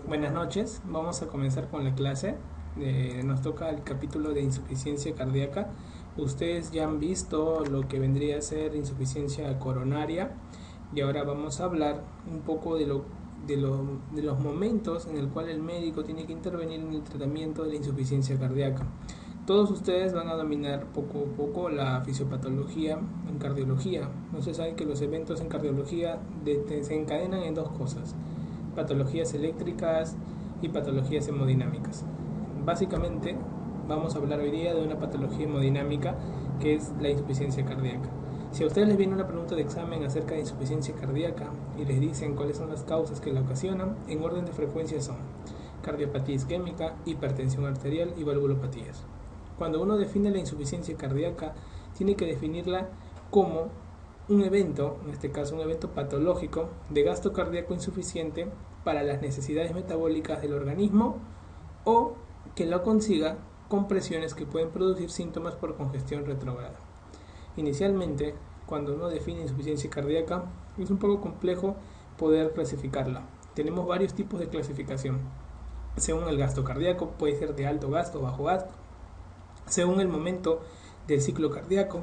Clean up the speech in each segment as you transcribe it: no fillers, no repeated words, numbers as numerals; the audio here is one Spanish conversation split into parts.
Buenas noches, vamos a comenzar con la clase. Nos toca el capítulo de insuficiencia cardíaca. Ustedes ya han visto lo que vendría a ser insuficiencia coronaria y ahora vamos a hablar un poco de los momentos en el cual el médico tiene que intervenir en el tratamiento de la insuficiencia cardíaca. Todos ustedes van a dominar poco a poco la fisiopatología en cardiología. Ustedes saben que los eventos en cardiología se encadenan en dos cosas: patologías eléctricas y patologías hemodinámicas. Básicamente vamos a hablar hoy día de una patología hemodinámica que es la insuficiencia cardíaca. Si a ustedes les viene una pregunta de examen acerca de insuficiencia cardíaca y les dicen cuáles son las causas que la ocasionan, en orden de frecuencia son cardiopatía isquémica, hipertensión arterial y valvulopatías. Cuando uno define la insuficiencia cardíaca, tiene que definirla como un evento, en este caso un evento patológico de gasto cardíaco insuficiente para las necesidades metabólicas del organismo, o que lo consiga con presiones que pueden producir síntomas por congestión retrógrada. Inicialmente, cuando uno define insuficiencia cardíaca, es un poco complejo poder clasificarla. Tenemos varios tipos de clasificación. Según el gasto cardíaco, puede ser de alto gasto o bajo gasto. Según el momento del ciclo cardíaco,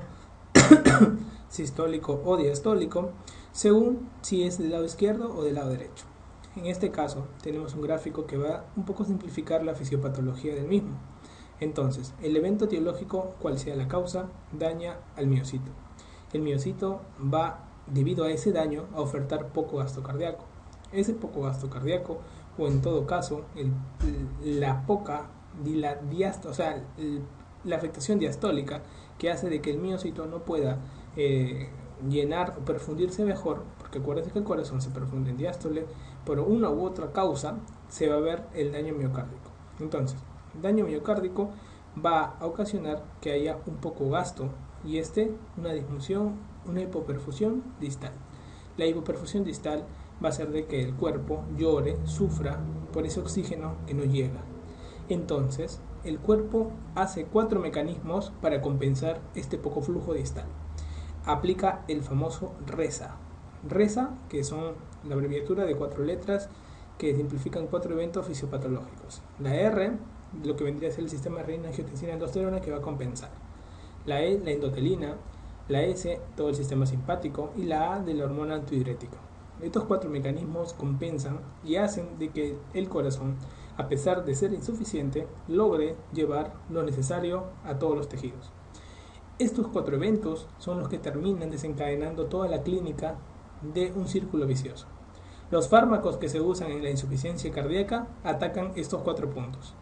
sistólico o diastólico, según si es del lado izquierdo o del lado derecho. En este caso, tenemos un gráfico que va un poco a simplificar la fisiopatología del mismo. Entonces, el evento etiológico, cual sea la causa, daña al miocito. El miocito va, debido a ese daño, a ofertar poco gasto cardíaco. Ese poco gasto cardíaco, o en todo caso, la afectación diastólica, que hace de que el miocito no pueda llenar o perfundirse mejor, porque acuérdense que el corazón se perfunde en diástole, por una u otra causa se va a ver el daño miocárdico. Entonces, el daño miocárdico va a ocasionar que haya un poco gasto y una disminución, una hipoperfusión distal. La hipoperfusión distal va a hacer de que el cuerpo llore, sufra por ese oxígeno que no llega. Entonces, el cuerpo hace 4 mecanismos para compensar este poco flujo distal. Aplica el famoso RESA. RESA, que son la abreviatura de 4 letras que simplifican 4 eventos fisiopatológicos. La R, lo que vendría a ser el sistema renina-angiotensina-aldosterona, que va a compensar. La E, la endotelina. La S, todo el sistema simpático. Y la A, de la hormona antidiurética. Estos 4 mecanismos compensan y hacen de que el corazón, a pesar de ser insuficiente, logre llevar lo necesario a todos los tejidos. Estos 4 eventos son los que terminan desencadenando toda la clínica de un círculo vicioso. Los fármacos que se usan en la insuficiencia cardíaca atacan estos 4 puntos.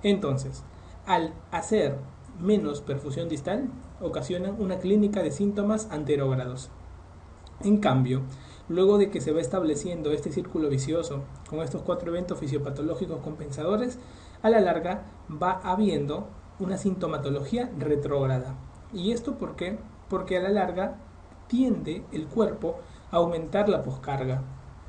Entonces, al hacer menos perfusión distal, ocasionan una clínica de síntomas anterógrados. En cambio, luego de que se va estableciendo este círculo vicioso con estos 4 eventos fisiopatológicos compensadores, a la larga va habiendo una sintomatología retrógrada. ¿Y esto por qué? Porque a la larga tiende el cuerpo a aumentar la poscarga.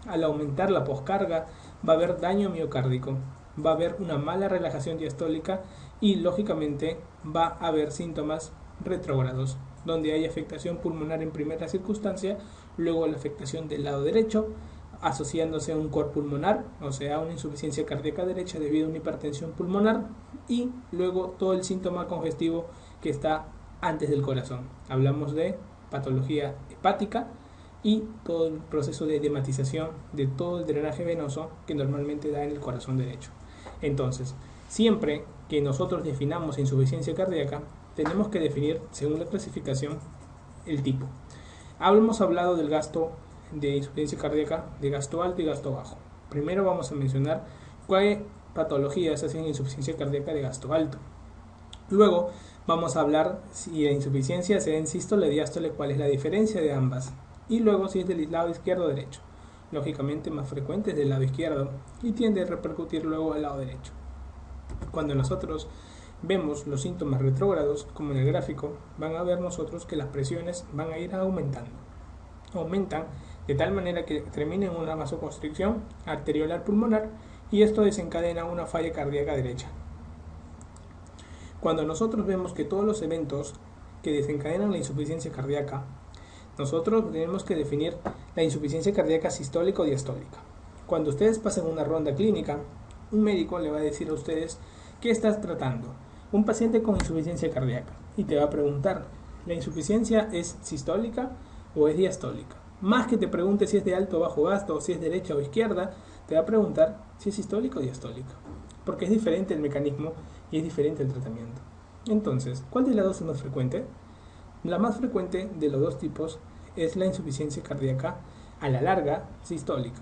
Al aumentar la poscarga va a haber daño miocárdico, va a haber una mala relajación diastólica y lógicamente va a haber síntomas retrógrados, donde hay afectación pulmonar en primera circunstancia, luego la afectación del lado derecho, asociándose a un cor pulmonar, o sea, a una insuficiencia cardíaca derecha debido a una hipertensión pulmonar, y luego todo el síntoma congestivo que está antes del corazón. Hablamos de patología hepática y todo el proceso de edematización de todo el drenaje venoso que normalmente da en el corazón derecho. Entonces, siempre que nosotros definamos insuficiencia cardíaca, tenemos que definir, según la clasificación, el tipo. Hemos hablado del gasto de insuficiencia cardíaca de gasto alto y gasto bajo. Primero vamos a mencionar cuáles patologías hacen insuficiencia cardíaca de gasto alto. Luego vamos a hablar si la insuficiencia se da en sístole o diástole, cuál es la diferencia de ambas. Y luego si es del lado izquierdo o derecho. Lógicamente más frecuente es del lado izquierdo y tiende a repercutir luego al lado derecho. Cuando nosotros vemos los síntomas retrógrados, como en el gráfico, van a ver nosotros que las presiones van a ir aumentando. Aumentan de tal manera que termina en una vasoconstricción arteriolar pulmonar y esto desencadena una falla cardíaca derecha. Cuando nosotros vemos que todos los eventos que desencadenan la insuficiencia cardíaca, nosotros tenemos que definir la insuficiencia cardíaca sistólica o diastólica. Cuando ustedes pasen una ronda clínica, un médico le va a decir a ustedes qué estás tratando. Un paciente con insuficiencia cardíaca, y te va a preguntar, ¿la insuficiencia es sistólica o es diastólica? Más que te pregunte si es de alto o bajo gasto o si es derecha o izquierda, te va a preguntar si es sistólica o diastólica, porque es diferente el mecanismo y es diferente el tratamiento. Entonces, ¿cuál de las dos es más frecuente? La más frecuente de los dos tipos es la insuficiencia cardíaca a la larga sistólica.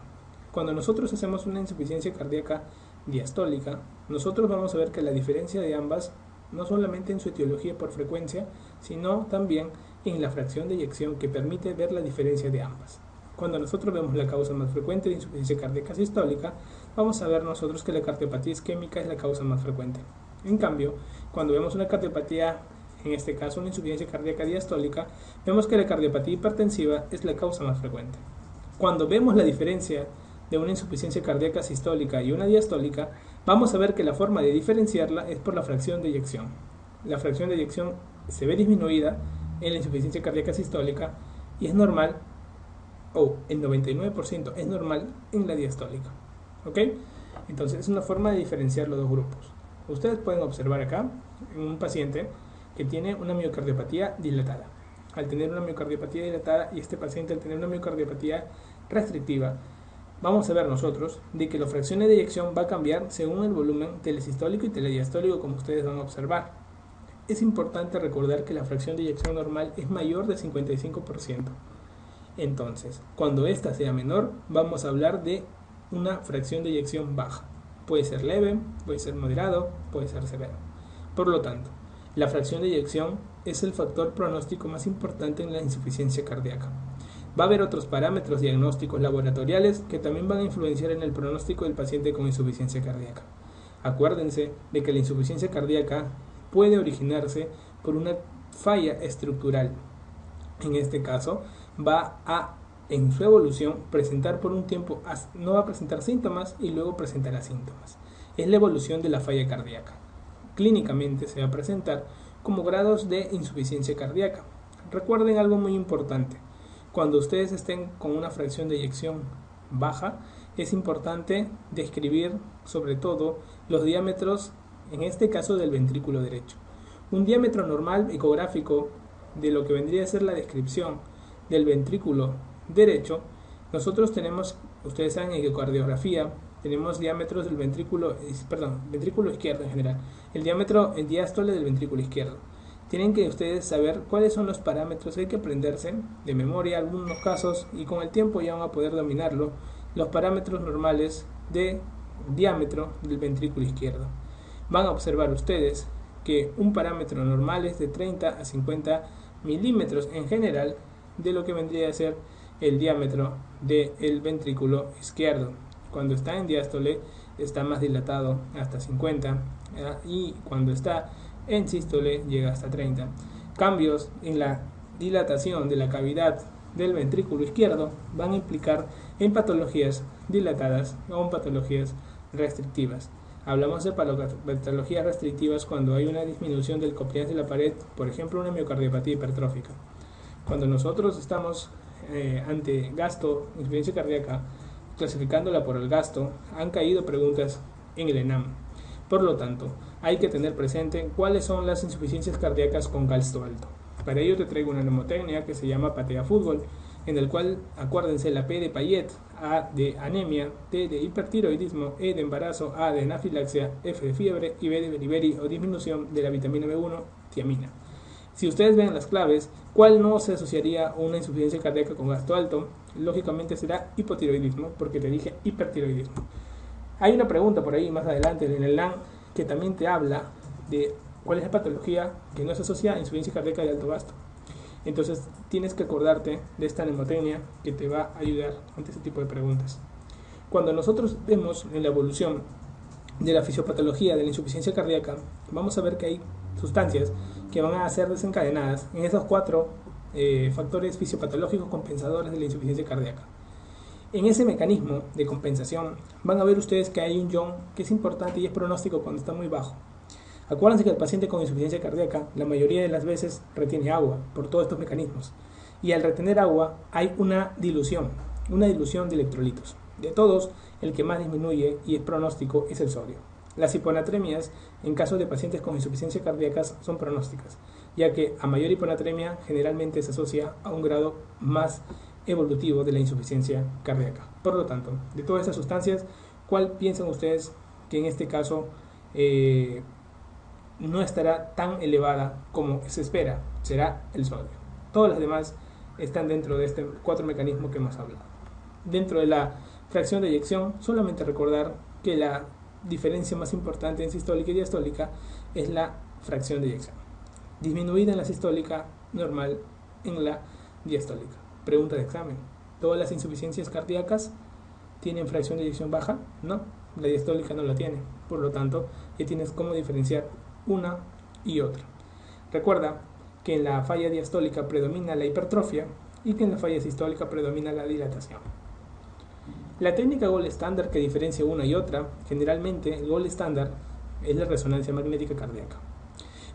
Cuando nosotros hacemos una insuficiencia cardíaca diastólica, nosotros vamos a ver que la diferencia de ambas, no solamente en su etiología por frecuencia, sino también en la fracción de eyección que permite ver la diferencia de ambas. Cuando nosotros vemos la causa más frecuente de insuficiencia cardíaca sistólica, vamos a ver nosotros que la cardiopatía isquémica es la causa más frecuente. En cambio, cuando vemos una cardiopatía, en este caso una insuficiencia cardíaca diastólica, vemos que la cardiopatía hipertensiva es la causa más frecuente. Cuando vemos la diferencia de una insuficiencia cardíaca sistólica y una diastólica, vamos a ver que la forma de diferenciarla es por la fracción de eyección. La fracción de eyección se ve disminuida en la insuficiencia cardíaca sistólica y es normal, o el 99% es normal en la diastólica. ¿Ok? Entonces es una forma de diferenciar los dos grupos. Ustedes pueden observar acá en un paciente que tiene una miocardiopatía dilatada. Al tener una miocardiopatía dilatada y este paciente al tener una miocardiopatía restrictiva, vamos a ver nosotros de que la fracción de eyección va a cambiar según el volumen telesistólico y telediastólico, como ustedes van a observar. Es importante recordar que la fracción de eyección normal es mayor de 55%. Entonces, cuando esta sea menor, vamos a hablar de una fracción de eyección baja. Puede ser leve, puede ser moderado, puede ser severo. Por lo tanto, la fracción de eyección es el factor pronóstico más importante en la insuficiencia cardíaca. Va a haber otros parámetros diagnósticos laboratoriales que también van a influenciar en el pronóstico del paciente con insuficiencia cardíaca. Acuérdense de que la insuficiencia cardíaca puede originarse por una falla estructural. En este caso, va a, en su evolución, presentar por un tiempo, no va a presentar síntomas y luego presentará síntomas. Es la evolución de la falla cardíaca. Clínicamente se va a presentar como grados de insuficiencia cardíaca. Recuerden algo muy importante. Cuando ustedes estén con una fracción de eyección baja, es importante describir sobre todo los diámetros, en este caso del ventrículo derecho. Un diámetro normal ecográfico de lo que vendría a ser la descripción del ventrículo derecho, nosotros tenemos, ustedes saben, en ecocardiografía, tenemos diámetros del ventrículo izquierdo en general, el diámetro en diástole del ventrículo izquierdo. Tienen que ustedes saber cuáles son los parámetros, hay que aprenderse de memoria algunos casos y con el tiempo ya van a poder dominarlo, los parámetros normales de diámetro del ventrículo izquierdo. Van a observar ustedes que un parámetro normal es de 30 a 50 milímetros en general de lo que vendría a ser el diámetro del ventrículo izquierdo. Cuando está en diástole está más dilatado hasta 50 y cuando está en sístole llega hasta 30. Cambios en la dilatación de la cavidad del ventrículo izquierdo van a implicar en patologías dilatadas o en patologías restrictivas. Hablamos de patologías restrictivas cuando hay una disminución del compliance de la pared, por ejemplo una miocardiopatía hipertrófica. Cuando nosotros estamos ante gasto, insuficiencia cardíaca, clasificándola por el gasto, han caído preguntas en el ENAM. Por lo tanto, hay que tener presente cuáles son las insuficiencias cardíacas con gasto alto. Para ello te traigo una mnemotecnia que se llama Patea Fútbol, en el cual, acuérdense, la P de Payet, A de anemia, T de hipertiroidismo, E de embarazo, A de anafilaxia, F de fiebre y B de beriberi o disminución de la vitamina B1, tiamina. Si ustedes ven las claves, ¿cuál no se asociaría a una insuficiencia cardíaca con gasto alto? Lógicamente será hipotiroidismo, porque te dije hipertiroidismo. Hay una pregunta por ahí más adelante en el LAN que también te habla de cuál es la patología que no se asocia a insuficiencia cardíaca de alto gasto. Entonces tienes que acordarte de esta mnemotecnia que te va a ayudar ante este tipo de preguntas. Cuando nosotros vemos en la evolución de la fisiopatología de la insuficiencia cardíaca, vamos a ver que hay sustancias que van a ser desencadenadas en esos 4 factores fisiopatológicos compensadores de la insuficiencia cardíaca. En ese mecanismo de compensación van a ver ustedes que hay un ion que es importante y es pronóstico cuando está muy bajo. Acuérdense que el paciente con insuficiencia cardíaca la mayoría de las veces retiene agua por todos estos mecanismos y al retener agua hay una dilución de electrolitos. De todos, el que más disminuye y es pronóstico es el sodio. Las hiponatremias, en caso de pacientes con insuficiencia cardíaca, son pronósticas, ya que a mayor hiponatremia generalmente se asocia a un grado más evolutivo de la insuficiencia cardíaca. Por lo tanto, de todas estas sustancias, ¿cuál piensan ustedes que en este caso no estará tan elevada como se espera? Será el sodio. Todas las demás están dentro de este 4 mecanismos que hemos hablado. Dentro de la fracción de eyección, solamente recordar que la diferencia más importante en sistólica y diastólica es la fracción de eyección, disminuida en la sistólica, normal en la diastólica. Pregunta de examen: ¿todas las insuficiencias cardíacas tienen fracción de eyección baja? No, la diastólica no la tiene. Por lo tanto, ya tienes cómo diferenciar una y otra. Recuerda que en la falla diastólica predomina la hipertrofia y que en la falla sistólica predomina la dilatación. La técnica gold estándar que diferencia una y otra, generalmente el gold estándar es la resonancia magnética cardíaca.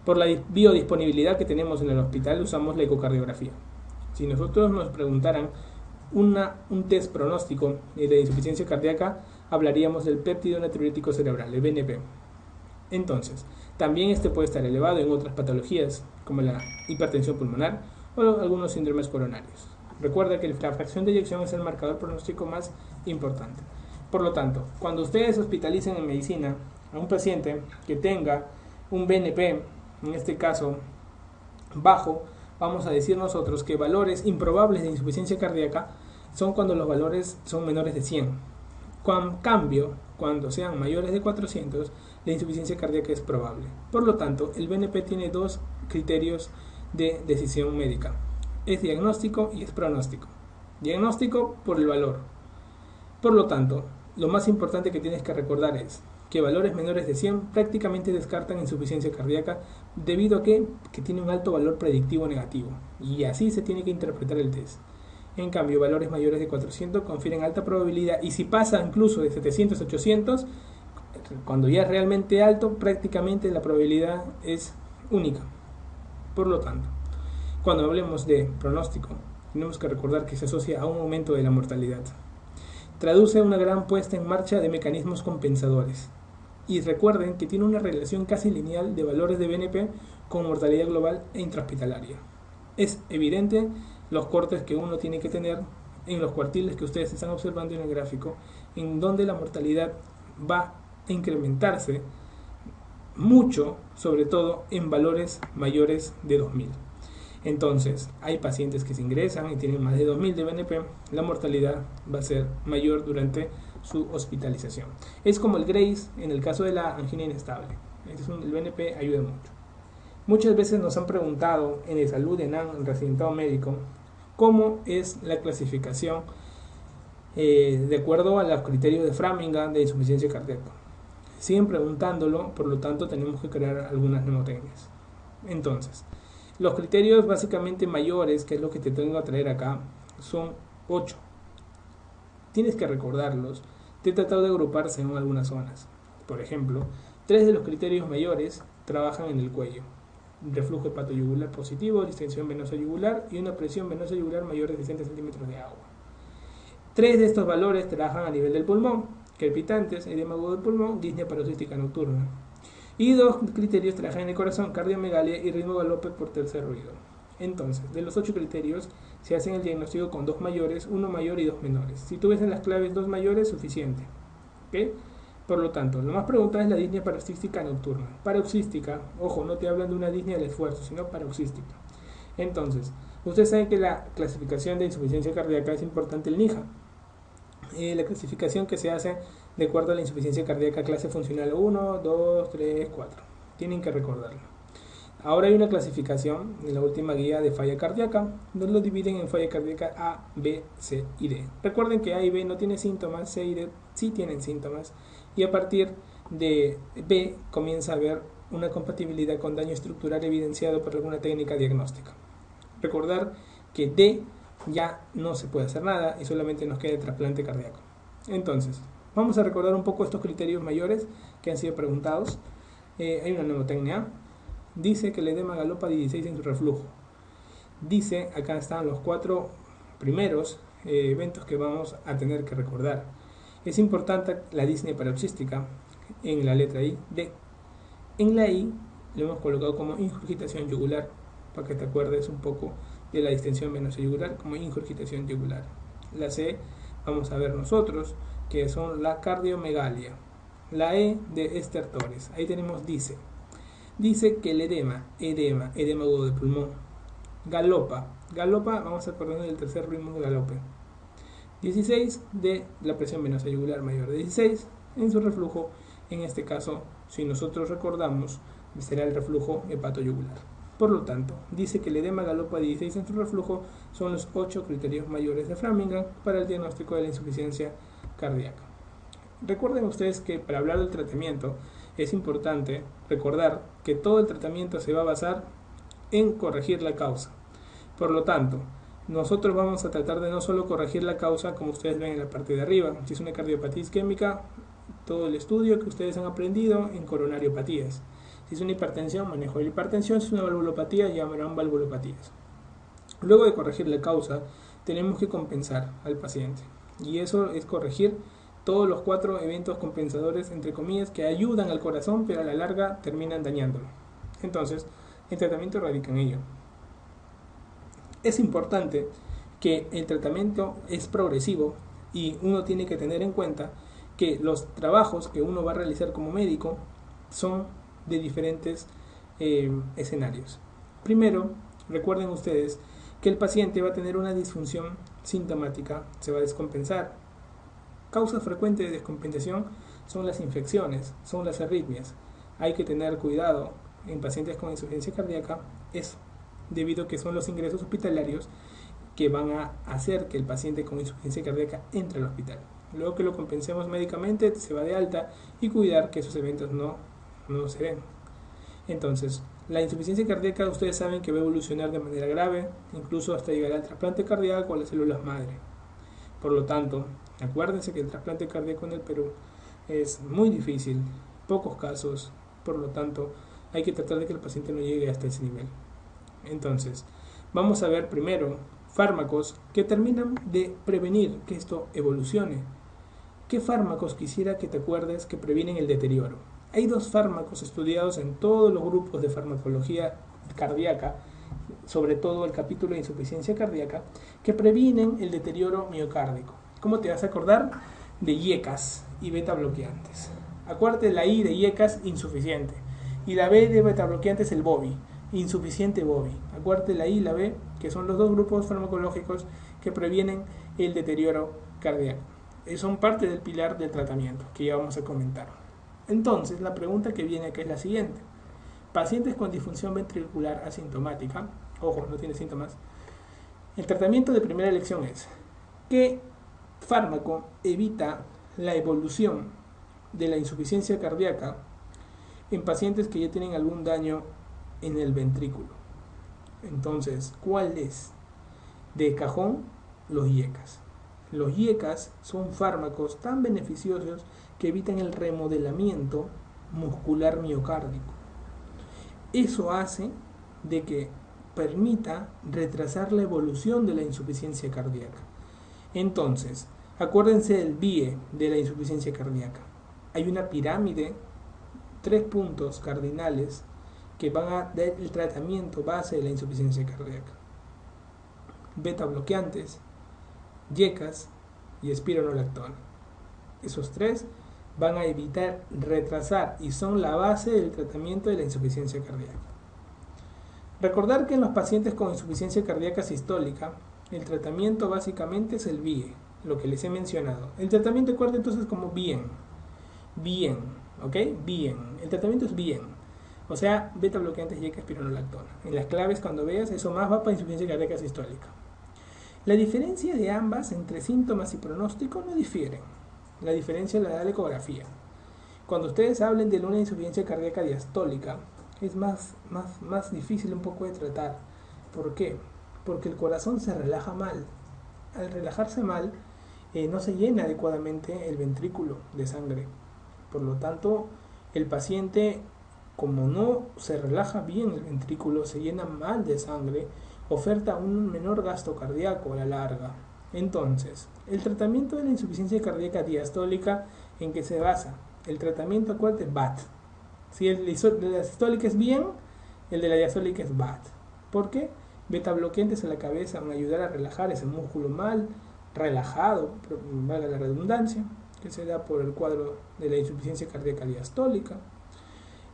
Por la biodisponibilidad que tenemos en el hospital usamos la ecocardiografía. Si nosotros nos preguntaran un test pronóstico de insuficiencia cardíaca, hablaríamos del péptido natriurético cerebral, el BNP. Entonces, también este puede estar elevado en otras patologías como la hipertensión pulmonar o algunos síndromes coronarios. Recuerda que la fracción de eyección es el marcador pronóstico más importante. Por lo tanto, cuando ustedes hospitalicen en medicina a un paciente que tenga un BNP, en este caso bajo, vamos a decir nosotros que valores improbables de insuficiencia cardíaca son cuando los valores son menores de 100. En cambio, cuando sean mayores de 400, la insuficiencia cardíaca es probable. Por lo tanto, el BNP tiene dos criterios de decisión médica: es diagnóstico y es pronóstico. Diagnóstico por el valor. Por lo tanto, lo más importante que tienes que recordar es que valores menores de 100 prácticamente descartan insuficiencia cardíaca debido a que tiene un alto valor predictivo negativo, y así se tiene que interpretar el test. En cambio, valores mayores de 400 confieren alta probabilidad, y si pasa incluso de 700 a 800, cuando ya es realmente alto, prácticamente la probabilidad es única. Por lo tanto, cuando hablemos de pronóstico, tenemos que recordar que se asocia a un aumento de la mortalidad. Traduce una gran puesta en marcha de mecanismos compensadores. Y recuerden que tiene una relación casi lineal de valores de BNP con mortalidad global e intrahospitalaria. Es evidente los cortes que uno tiene que tener en los cuartiles que ustedes están observando en el gráfico, en donde la mortalidad va a incrementarse mucho, sobre todo en valores mayores de 2000. Entonces, hay pacientes que se ingresan y tienen más de 2000 de BNP, la mortalidad va a ser mayor durante su hospitalización. Es como el Grace en el caso de la angina inestable. El BNP ayuda mucho. Muchas veces nos han preguntado en el Salud ENAM, en residentado médico, cómo es la clasificación de acuerdo a los criterios de Framingham de insuficiencia cardíaca. Siguen preguntándolo, por lo tanto tenemos que crear algunas mnemotecnias. Entonces, los criterios básicamente mayores, que es lo que te tengo a traer acá, son 8. Tienes que recordarlos. Te he tratado de agrupar según algunas zonas. Por ejemplo, 3 de los criterios mayores trabajan en el cuello: reflujo hepatoyugular positivo, distensión venosa yugular y una presión venosa yugular mayor de 60 centímetros de agua. 3 de estos valores trabajan a nivel del pulmón: crepitantes, edema agudo del pulmón, disnea paroxística nocturna. Y 2 criterios trabajan en el corazón: cardiomegalia y ritmo galope por tercer ruido. Entonces, de los 8 criterios, se hacen el diagnóstico con 2 mayores, 1 mayor y 2 menores. Si tú ves en las claves 2 mayores, suficiente. ¿Okay? Por lo tanto, lo más preguntado es la disnea paroxística nocturna. Paroxística, ojo, no te hablan de una disnea del esfuerzo, sino paroxística. Entonces, ustedes saben que la clasificación de insuficiencia cardíaca es importante el NIHA. La clasificación que se hace de acuerdo a la insuficiencia cardíaca clase funcional 1, 2, 3, 4. Tienen que recordarlo. Ahora hay una clasificación en la última guía de falla cardíaca, donde lo dividen en falla cardíaca A, B, C y D. Recuerden que A y B no tienen síntomas, C y D sí tienen síntomas, y a partir de B comienza a haber una compatibilidad con daño estructural evidenciado por alguna técnica diagnóstica. Recordar que D ya no se puede hacer nada y solamente nos queda el trasplante cardíaco. Entonces, vamos a recordar un poco estos criterios mayores que han sido preguntados. Hay una mnemotecnia. Dice que el edema galopa 16 en su reflujo. Dice, acá están los 4 primeros eventos que vamos a tener que recordar. Es importante la disnea paroxística en la letra I, D. En la I lo hemos colocado como ingurgitación yugular, para que te acuerdes un poco de la distensión venoso-yugular como ingurgitación yugular. La C vamos a ver nosotros, que son la cardiomegalia. La E de estertores. Ahí tenemos dice que el edema agudo de pulmón, galopa, vamos a acordarnos del tercer ritmo de galope. 16 de la presión venosa yugular mayor de 16 en su reflujo. En este caso, si nosotros recordamos, será el reflujo hepatoyugular. Por lo tanto, dice que el edema galopa 16 en su reflujo son los 8 criterios mayores de Framingham para el diagnóstico de la insuficiencia cardíaca. Recuerden ustedes que para hablar del tratamiento es importante recordar que todo el tratamiento se va a basar en corregir la causa. Por lo tanto, nosotros vamos a tratar de no solo corregir la causa, como ustedes ven en la parte de arriba. Si es una cardiopatía isquémica, todo el estudio que ustedes han aprendido en coronariopatías. Si es una hipertensión, manejo de la hipertensión. Si es una valvulopatía, llamarán valvulopatías. Luego de corregir la causa, tenemos que compensar al paciente. Y eso es corregir todos los 4 eventos compensadores, entre comillas, que ayudan al corazón, pero a la larga terminan dañándolo. Entonces, el tratamiento radica en ello. Es importante que el tratamiento es progresivo y uno tiene que tener en cuenta que los trabajos que uno va a realizar como médico son de diferentes escenarios. Primero, recuerden ustedes que el paciente va a tener una disfunción sintomática, se va a descompensar. Causas frecuentes de descompensación son las infecciones, son las arritmias. Hay que tener cuidado en pacientes con insuficiencia cardíaca, es debido a que son los ingresos hospitalarios que van a hacer que el paciente con insuficiencia cardíaca entre al hospital. Luego que lo compensemos médicamente, se va de alta y cuidar que esos eventos no se den. Entonces, la insuficiencia cardíaca ustedes saben que va a evolucionar de manera grave, incluso hasta llegar al trasplante cardíaco a las células madre. Por lo tanto, acuérdense que el trasplante cardíaco en el Perú es muy difícil, pocos casos, por lo tanto, hay que tratar de que el paciente no llegue hasta ese nivel. Entonces, vamos a ver primero fármacos que terminan de prevenir que esto evolucione. ¿Qué fármacos quisiera que te acuerdes que previenen el deterioro? Hay 2 fármacos estudiados en todos los grupos de farmacología cardíaca, sobre todo el capítulo de insuficiencia cardíaca, que previenen el deterioro miocárdico. ¿Cómo te vas a acordar? De IECAS y beta bloqueantes. Acuérdate, la I de IECAS, insuficiente, y la B de beta bloqueantes, el BOVI, insuficiente BOVI. Acuérdate, la I y la B, que son los 2 grupos farmacológicos que previenen el deterioro cardíaco. Son parte del pilar del tratamiento que ya vamos a comentar. Entonces, la pregunta que viene acá es la siguiente. Pacientes con disfunción ventricular asintomática, ojo, no tiene síntomas, el tratamiento de primera elección es: ¿qué fármaco evita la evolución de la insuficiencia cardíaca en pacientes que ya tienen algún daño en el ventrículo? Entonces, ¿cuál es? De cajón, los IECAS. Los IECAS son fármacos tan beneficiosos que evitan el remodelamiento muscular miocárdico. Eso hace de que permita retrasar la evolución de la insuficiencia cardíaca. Entonces, acuérdense del BIE de la insuficiencia cardíaca. Hay una pirámide, 3 puntos cardinales que van a dar el tratamiento base de la insuficiencia cardíaca: beta bloqueantes, IECAS y espironolactona. Esos 3 van a evitar retrasar y son la base del tratamiento de la insuficiencia cardíaca. Recordar que en los pacientes con insuficiencia cardíaca sistólica, el tratamiento básicamente es el BIE, lo que les he mencionado. El tratamiento acuerda entonces como bien, ¿ok? Bien, el tratamiento es bien. O sea, beta bloqueantes, IECAS, espironolactona. En las claves, cuando veas, eso más va para insuficiencia cardíaca sistólica. La diferencia de ambas entre síntomas y pronóstico no difieren. La diferencia la da la ecografía. Cuando ustedes hablen de una insuficiencia cardíaca diastólica, es más difícil un poco de tratar. ¿Por qué? Porque el corazón se relaja mal. Al relajarse mal, no se llena adecuadamente el ventrículo de sangre. Por lo tanto, el paciente, como no se relaja bien el ventrículo, se llena mal de sangre, oferta un menor gasto cardíaco a la larga. Entonces, el tratamiento de la insuficiencia cardíaca diastólica, ¿en qué se basa? El tratamiento, acuérdate, BAT. Si el de la sistólica es bien, el de la diastólica es BAT. ¿Por qué? Beta bloqueantes en la cabeza van a ayudar a relajar ese músculo mal relajado, valga la redundancia, que se da por el cuadro de la insuficiencia cardíaca diastólica.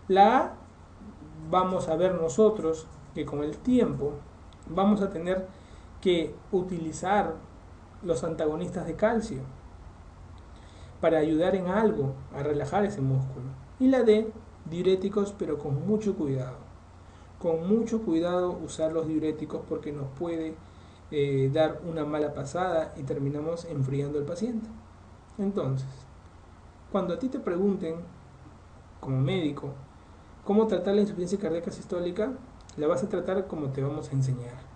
La A, vamos a ver nosotros que con el tiempo vamos a tener que utilizar los antagonistas de calcio para ayudar en algo a relajar ese músculo. Y la D, diuréticos, pero con mucho cuidado. Con mucho cuidado usar los diuréticos porque nos puede dar una mala pasada y terminamos enfriando al paciente. Entonces, cuando a ti te pregunten, como médico, cómo tratar la insuficiencia cardíaca sistólica, la vas a tratar como te vamos a enseñar.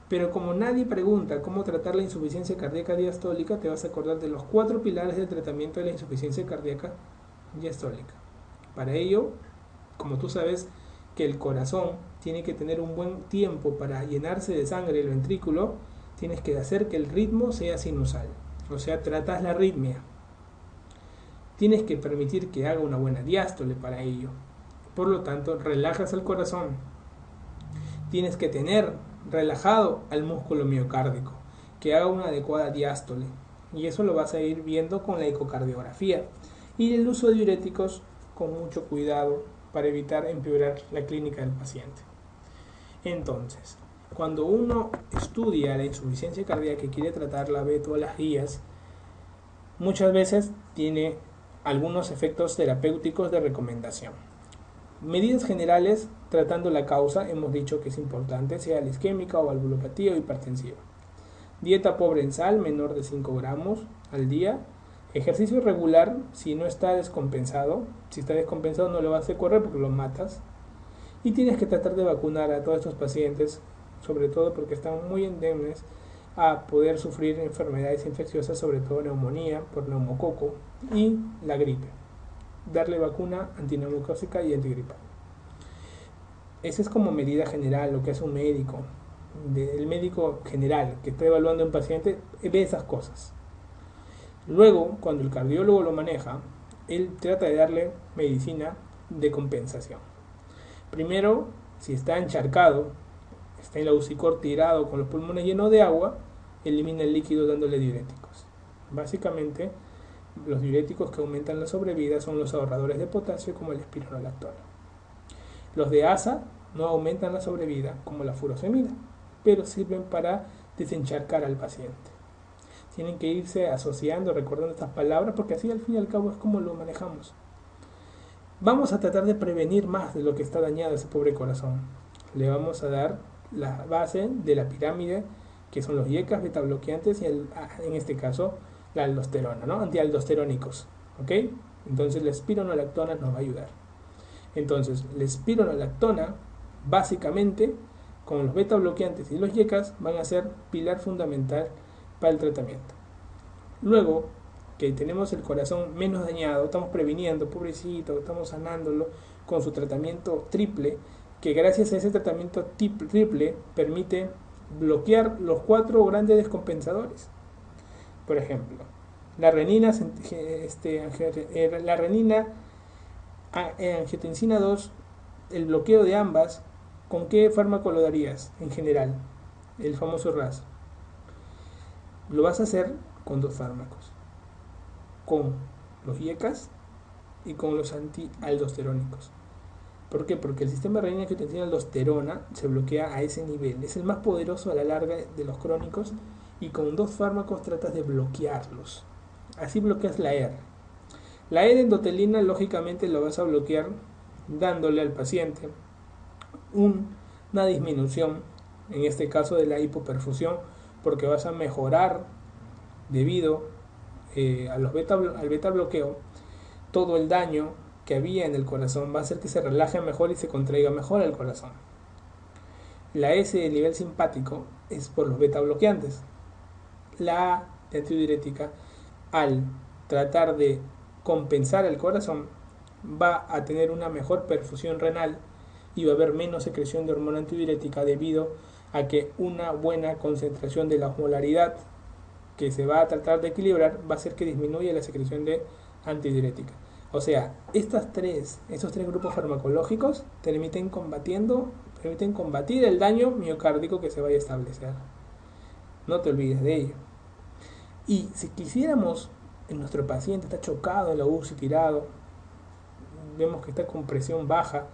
Pero como nadie pregunta cómo tratar la insuficiencia cardíaca diastólica, te vas a acordar de los 4 pilares del tratamiento de la insuficiencia cardíaca diastólica. Para ello, como tú sabes que el corazón tiene que tener un buen tiempo para llenarse de sangre el ventrículo, tienes que hacer que el ritmo sea sinusal. O sea, tratas la arritmia. Tienes que permitir que haga una buena diástole para ello. Por lo tanto, relajas el corazón. Tienes que tener relajado al músculo miocárdico, que haga una adecuada diástole. Y eso lo vas a ir viendo con la ecocardiografía. Y el uso de diuréticos con mucho cuidado para evitar empeorar la clínica del paciente. Entonces, cuando uno estudia la insuficiencia cardíaca y quiere tratarla, ve todas las guías, muchas veces tiene algunos efectos terapéuticos de recomendación. Medidas generales, tratando la causa, hemos dicho que es importante, sea la isquémica o valvulopatía o hipertensiva. Dieta pobre en sal, menor de 5 gramos al día. Ejercicio regular si no está descompensado. Si está descompensado no lo vas a hacer correr porque lo matas. Y tienes que tratar de vacunar a todos estos pacientes, sobre todo porque están muy endebles a poder sufrir enfermedades infecciosas, sobre todo neumonía por neumococo y la gripe. Darle vacuna antineumocócica y antigripal. Esa es como medida general lo que hace un médico. El médico general que está evaluando a un paciente ve esas cosas. Luego, cuando el cardiólogo lo maneja, él trata de darle medicina de compensación. Primero, si está encharcado, está en la UCI tirado con los pulmones llenos de agua, elimina el líquido dándole diuréticos. Básicamente, los diuréticos que aumentan la sobrevida son los ahorradores de potasio como el espironolactona. Los de ASA no aumentan la sobrevida como la furosemida, pero sirven para desencharcar al paciente. Tienen que irse asociando, recordando estas palabras, porque así al fin y al cabo es como lo manejamos. Vamos a tratar de prevenir más de lo que está dañado ese pobre corazón. Le vamos a dar la base de la pirámide, que son los IECAs, beta bloqueantes y en este caso la aldosterona, ¿no? Antialdosterónicos, ¿ok? Entonces la espironolactona nos va a ayudar. Entonces la espironolactona, básicamente, con los beta bloqueantes y los IECAs, van a ser pilar fundamental para el tratamiento. Luego que tenemos el corazón menos dañado, estamos previniendo, pobrecito, estamos sanándolo con su tratamiento triple, que gracias a ese tratamiento triple permite bloquear los 4 grandes descompensadores. Por ejemplo, la renina, angiotensina 2, el bloqueo de ambas, ¿con qué fármaco lo darías en general? El famoso RAS. Lo vas a hacer con 2 fármacos, con los IECAs y con los antialdosterónicos. ¿Por qué? Porque el sistema renina angiotensina aldosterona se bloquea a ese nivel. Es el más poderoso a la larga de los crónicos y con 2 fármacos tratas de bloquearlos. Así bloqueas la R. La R-endotelina lógicamente lo vas a bloquear dándole al paciente una disminución, en este caso de la hipoperfusión, porque vas a mejorar debido al beta bloqueo todo el daño que había en el corazón, va a hacer que se relaje mejor y se contraiga mejor el corazón. La S de nivel simpático es por los beta bloqueantes. La A de antidiurética, al tratar de compensar el corazón, va a tener una mejor perfusión renal y va a haber menos secreción de hormona antidiurética debido a que una buena concentración de la osmolaridad que se va a tratar de equilibrar va a hacer que disminuya la secreción de antidiurética. O sea, estos tres grupos farmacológicos permiten combatir el daño miocárdico que se vaya a establecer. No te olvides de ello. Y si quisiéramos, nuestro paciente está chocado en la UCI, tirado, vemos que está con presión baja.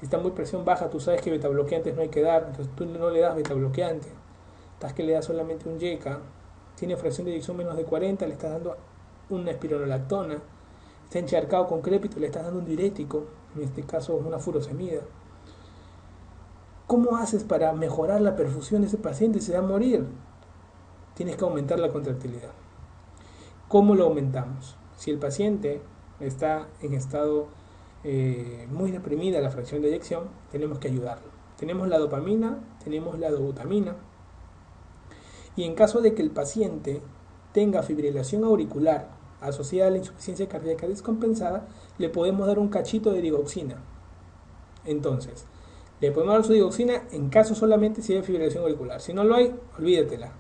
Si está muy presión baja, tú sabes que betabloqueantes no hay que dar, entonces tú no le das betabloqueante. Estás que le das solamente un YECA, tiene fracción de eyección menos de 40, le estás dando una espironolactona. Está encharcado con crépito, le estás dando un diurético, en este caso una furosemida. ¿Cómo haces para mejorar la perfusión de ese paciente? Se va a morir. Tienes que aumentar la contractilidad. ¿Cómo lo aumentamos? Si el paciente está en estado muy deprimida la fracción de eyección, tenemos que ayudarlo. Tenemos la dopamina, tenemos la dobutamina. Y en caso de que el paciente tenga fibrilación auricular asociada a la insuficiencia cardíaca descompensada, le podemos dar un cachito de digoxina. Entonces, le podemos dar su digoxina en caso solamente si hay fibrilación auricular. Si no lo hay, olvídatela.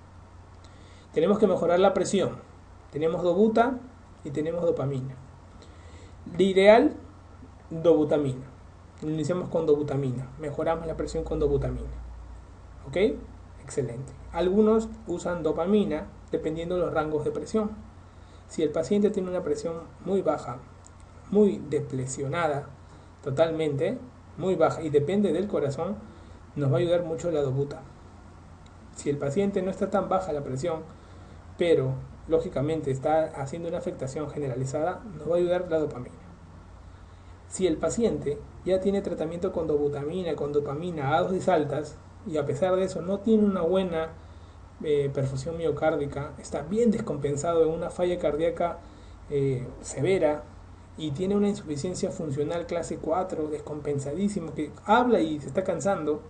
Tenemos que mejorar la presión. Tenemos dobuta y tenemos dopamina. De ideal, dobutamina. Iniciamos con dobutamina. Mejoramos la presión con dobutamina. ¿Ok? Excelente. Algunos usan dopamina dependiendo de los rangos de presión. Si el paciente tiene una presión muy baja, muy deplesionada, totalmente, muy baja y depende del corazón, nos va a ayudar mucho la dobuta. Si el paciente no está tan baja la presión, pero lógicamente está haciendo una afectación generalizada, nos va a ayudar la dopamina. Si el paciente ya tiene tratamiento con dobutamina, con dopamina a dosis altas, y a pesar de eso no tiene una buena perfusión miocárdica, está bien descompensado en una falla cardíaca severa y tiene una insuficiencia funcional clase 4, descompensadísimo, que habla y se está cansando,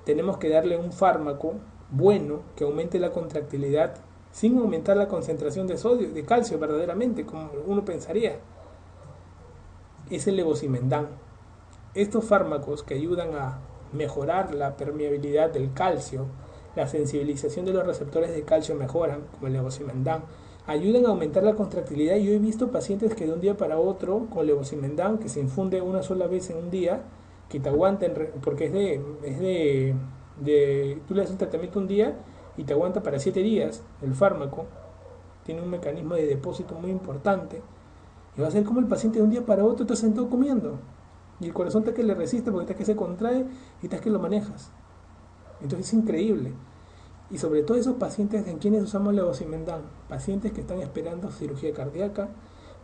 tenemos que darle un fármaco bueno que aumente la contractilidad sin aumentar la concentración de sodio, de calcio verdaderamente, como uno pensaría. Es el levosimendan. Estos fármacos que ayudan a mejorar la permeabilidad del calcio, la sensibilización de los receptores de calcio mejoran, como el levosimendan, ayudan a aumentar la contractilidad. Yo he visto pacientes que de un día para otro, con levosimendan, que se infunde una sola vez en un día, que te aguanten, porque tú le das el tratamiento un día y te aguanta para 7 días el fármaco, tiene un mecanismo de depósito muy importante, y va a ser como el paciente de un día para otro está sentado comiendo, y el corazón está que le resiste porque está que se contrae y está que lo manejas. Entonces es increíble. Y sobre todo esos pacientes en quienes usamos levosimendan, pacientes que están esperando cirugía cardíaca,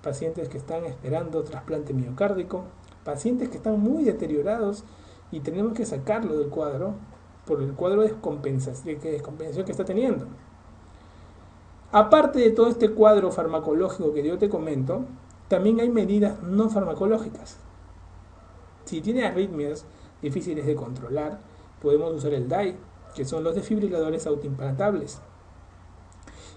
pacientes que están esperando trasplante miocárdico, pacientes que están muy deteriorados y tenemos que sacarlo del cuadro por el cuadro de descompensación que está teniendo. Aparte de todo este cuadro farmacológico que yo te comento, también hay medidas no farmacológicas. Si tiene arritmias difíciles de controlar, podemos usar el DAI, que son los desfibriladores autoimplantables.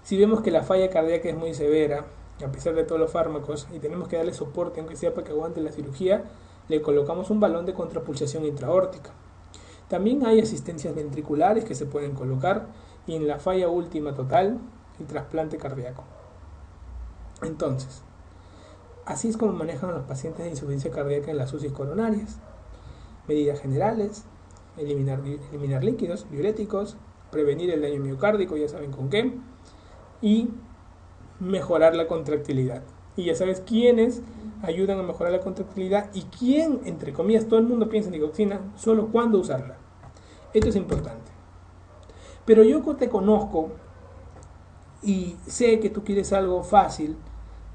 Si vemos que la falla cardíaca es muy severa, a pesar de todos los fármacos, y tenemos que darle soporte, aunque sea para que aguante la cirugía, le colocamos un balón de contrapulsación intraórtica. También hay asistencias ventriculares que se pueden colocar, y en la falla última total, el trasplante cardíaco. Entonces, así es como manejan a los pacientes de insuficiencia cardíaca en las UCI coronarias. Medidas generales: eliminar líquidos, diuréticos, prevenir el daño miocárdico, ya saben con qué, y mejorar la contractilidad. Y ya sabes quiénes ayudan a mejorar la contractilidad y quién, entre comillas, todo el mundo piensa en digoxina, solo cuándo usarla. Esto es importante. Pero yo te conozco y sé que tú quieres algo fácil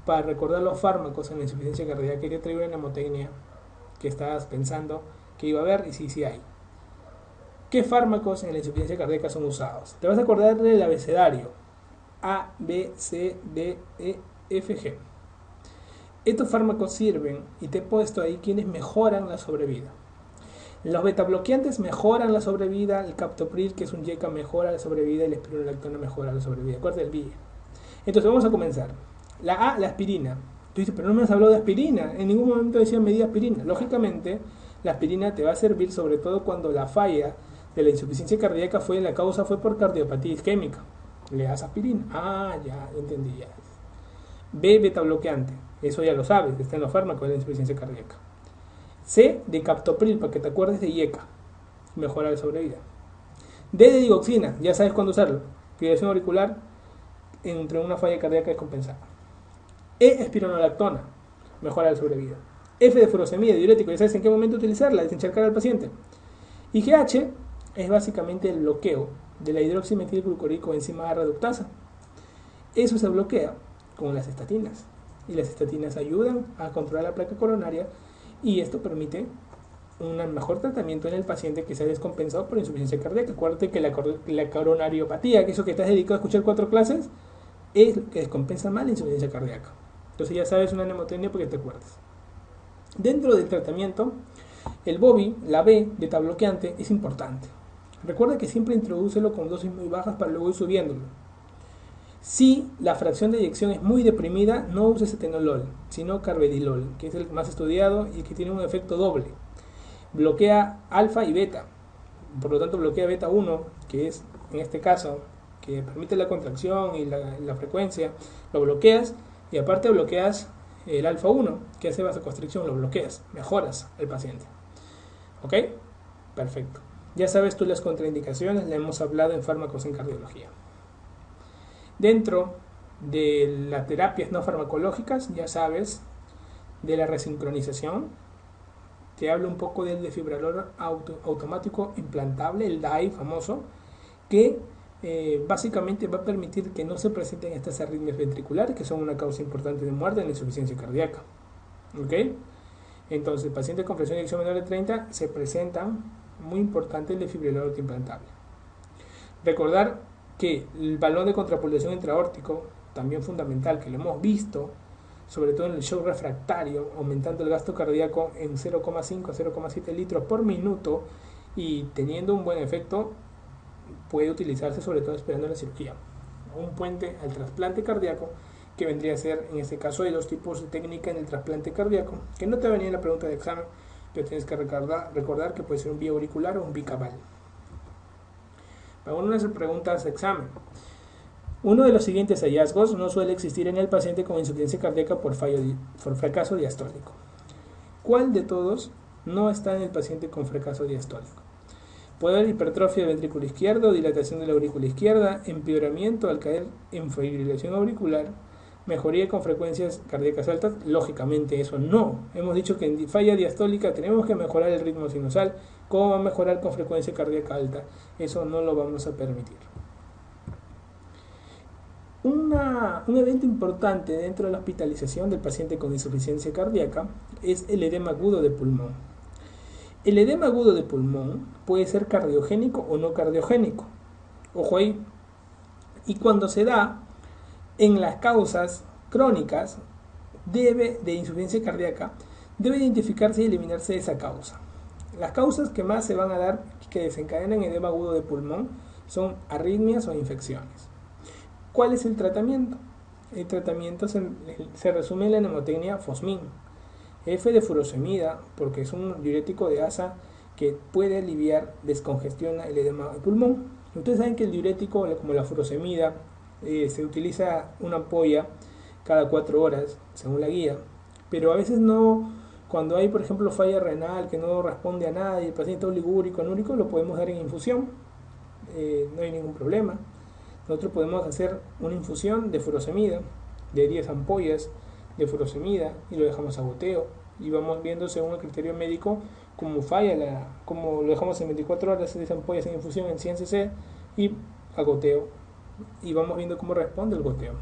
para recordar los fármacos en la insuficiencia cardíaca. Quería traer una mnemotecnia que estabas pensando que iba a haber, y sí hay. ¿Qué fármacos en la insuficiencia cardíaca son usados? Te vas a acordar del abecedario: A, B, C, D, E, F, G. Estos fármacos sirven, y te he puesto ahí quienes mejoran la sobrevida. Los betabloqueantes mejoran la sobrevida, el captopril, que es un YECA, mejora la sobrevida, y la espironolactona mejora la sobrevida. Acuérdate del BIE. Entonces vamos a comenzar. La A, la aspirina. Tú dices, pero no me has hablado de aspirina. En ningún momento decía medida aspirina. Lógicamente, la aspirina te va a servir sobre todo cuando la falla de la insuficiencia cardíaca la causa fue por cardiopatía isquémica. le das aspirina. Ah, ya, entendí ya. B, beta bloqueante. Eso ya lo sabes, está en los fármacos de la insuficiencia cardíaca. C, de captopril, para que te acuerdes de IECA, mejora la sobrevida. D, de digoxina, ya sabes cuándo usarlo. Fibrilación auricular entre una falla cardíaca descompensada. E, espironolactona, mejora la sobrevida. F, de furosemida, diurético, ya sabes en qué momento utilizarla, desencharcar al paciente. Y GH es básicamente el bloqueo de la hidroximetilglucórico enzima reductasa. Eso se bloquea con las estatinas. Y las estatinas ayudan a controlar la placa coronaria y esto permite un mejor tratamiento en el paciente que se ha descompensado por insuficiencia cardíaca. Acuérdate que la coronariopatía, que eso que estás dedicado a escuchar 4 clases, es lo que descompensa mal la insuficiencia cardíaca. Entonces ya sabes una mnemotecnia porque te acuerdas. Dentro del tratamiento, el BOBI, la B, beta bloqueante, es importante. Recuerda que siempre introdúcelo con dosis muy bajas para luego ir subiéndolo. Si la fracción de eyección es muy deprimida, no uses atenolol, sino carvedilol, que es el más estudiado y que tiene un efecto doble. Bloquea alfa y beta, por lo tanto bloquea beta 1, que es en este caso, que permite la contracción y la frecuencia, lo bloqueas y aparte bloqueas el alfa 1, que hace vasoconstricción, lo bloqueas, mejoras al paciente. ¿Ok? Perfecto. Ya sabes tú las contraindicaciones, le hemos hablado en fármacos en cardiología. Dentro de las terapias no farmacológicas, ya sabes, de la resincronización, te hablo un poco del desfibrilador automático implantable, el DAI famoso, que básicamente va a permitir que no se presenten estas arritmias ventriculares, que son una causa importante de muerte en la insuficiencia cardíaca. ¿Ok? Entonces, pacientes con presión de eyección menor de 30 se presentan muy importante el desfibrilador autoimplantable. Recordar que el balón de contrapulsación intraaórtico, también fundamental, que lo hemos visto, sobre todo en el shock refractario, aumentando el gasto cardíaco en 0,5 a 0,7 litros por minuto y teniendo un buen efecto, puede utilizarse sobre todo esperando la cirugía. Un puente al trasplante cardíaco, que vendría a ser, en este caso hay dos tipos de técnica en el trasplante cardíaco, que no te venía en la pregunta de examen, pero tienes que recordar que puede ser un biauricular o un bicaval. Para unas preguntas de examen. Uno de los siguientes hallazgos no suele existir en el paciente con insuficiencia cardíaca por fracaso diastólico. ¿Cuál de todos no está en el paciente con fracaso diastólico? Puede haber hipertrofia del ventrículo izquierdo, dilatación de la aurícula izquierda, empeoramiento al caer en fibrilación auricular, mejoría con frecuencias cardíacas altas. Lógicamente eso no. Hemos dicho que en falla diastólica tenemos que mejorar el ritmo sinusal. ¿Cómo va a mejorar con frecuencia cardíaca alta? Eso no lo vamos a permitir. Un evento importante dentro de la hospitalización del paciente con insuficiencia cardíaca es el edema agudo de pulmón. El edema agudo de pulmón puede ser cardiogénico o no cardiogénico. Ojo ahí. Y cuando se da en las causas crónicas de insuficiencia cardíaca, debe identificarse y eliminarse esa causa. Las causas que más se van a dar que desencadenan edema agudo de pulmón son arritmias o infecciones. ¿Cuál es el tratamiento? El tratamiento se resume en la mnemotecnia Fosmin. F, de furosemida, porque es un diurético de asa que puede aliviar, descongestiona el edema de pulmón. Ustedes saben que el diurético, como la furosemida, se utiliza una ampolla cada 4 horas, según la guía, pero a veces no, cuando hay por ejemplo falla renal que no responde a nada y el paciente está oligúrico, anúrico, lo podemos dar en infusión, no hay ningún problema. Nosotros podemos hacer una infusión de furosemida, de 10 ampollas de furosemida y lo dejamos a goteo y vamos viendo según el criterio médico cómo falla, como lo dejamos en 24 horas, 10 ampollas en infusión en 100 cc y a goteo y vamos viendo cómo responde el goteo.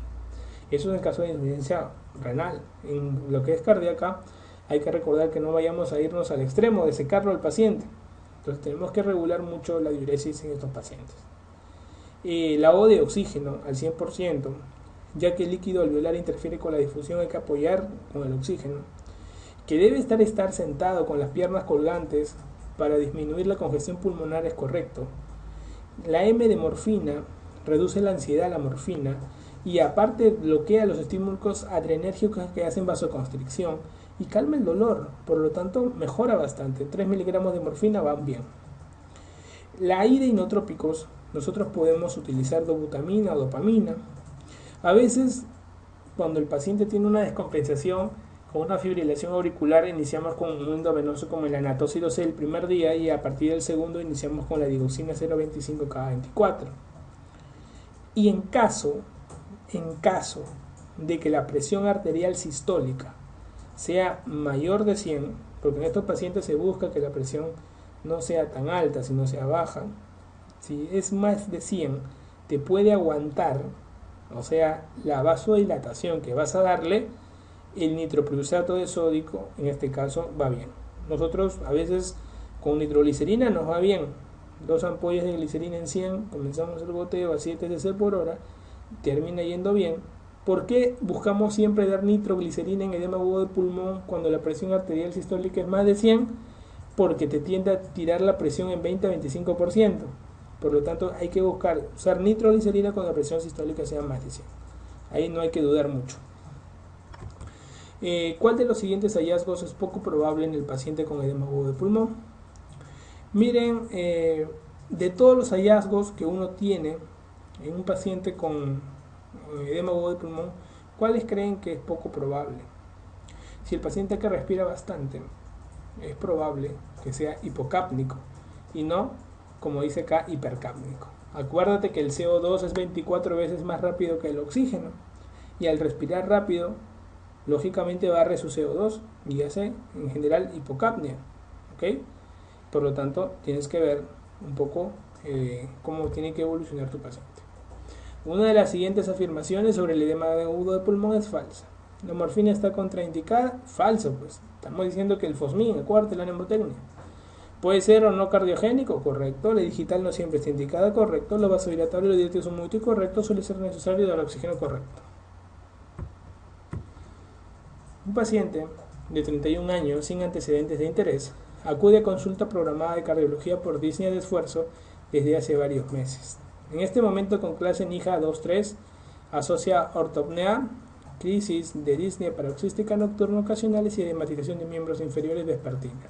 Eso es en caso de insuficiencia renal. En lo que es cardíaca hay que recordar que no vayamos a irnos al extremo de secarlo al paciente, entonces tenemos que regular mucho la diuresis en estos pacientes. La O de oxígeno al 100%, ya que el líquido alveolar interfiere con la difusión, hay que apoyar con el oxígeno, que debe estar sentado con las piernas colgantes para disminuir la congestión pulmonar, es correcto. La M de morfina reduce la ansiedad, la morfina, y aparte bloquea los estímulos adrenérgicos que hacen vasoconstricción y calma el dolor, por lo tanto mejora bastante. 3 miligramos de morfina van bien. La I de inotrópicos nosotros podemos utilizar dobutamina o dopamina. A veces, cuando el paciente tiene una descompensación con una fibrilación auricular, iniciamos con un endovenoso como el anatoxidose el primer día y a partir del segundo iniciamos con la digoxina 0,25 cada 24. Y en caso de que la presión arterial sistólica sea mayor de 100, porque en estos pacientes se busca que la presión no sea tan alta, sino sea baja, si es más de 100, te puede aguantar, o sea, la vasodilatación que vas a darle, el nitroprusato de sódico, en este caso, va bien. Nosotros a veces con nitroglicerina nos va bien, 2 ampollas de glicerina en 100, comenzamos el goteo a 7 cc por hora, termina yendo bien. ¿Por qué buscamos siempre dar nitroglicerina en edema agudo de pulmón cuando la presión arterial sistólica es más de 100? Porque te tiende a tirar la presión en 20-25%. Por lo tanto, hay que buscar usar nitroglicerina cuando la presión sistólica sea más de 100. Ahí no hay que dudar mucho. ¿Cuál de los siguientes hallazgos es poco probable en el paciente con edema agudo de pulmón? Miren, de todos los hallazgos que uno tiene en un paciente con edema agudo de pulmón, ¿cuáles creen que es poco probable? Si el paciente que respira bastante, es probable que sea hipocápnico y no, como dice acá, hipercápnico. Acuérdate que el CO2 es 24 veces más rápido que el oxígeno y al respirar rápido, lógicamente barre su CO2 y hace en general hipocapnia, ¿ok? Por lo tanto, tienes que ver un poco cómo tiene que evolucionar tu paciente. Una de las siguientes afirmaciones sobre el edema agudo de pulmón es falsa. ¿La morfina está contraindicada? Falso, pues. Estamos diciendo que el fosmin, acuérdate la mnemotecnia. ¿Puede ser o no cardiogénico? Correcto. La digital no siempre está indicada, correcto. Los vasodilatadores y los diuréticos son muy correctos. Suele ser necesario dar oxígeno, correcto. Un paciente de 31 años sin antecedentes de interés acude a consulta programada de cardiología por disnea de esfuerzo desde hace varios meses. En este momento con clase NIHA 2-3 asocia ortopnea, crisis de disnea paroxística nocturna ocasionales y edematización de miembros inferiores vespertina.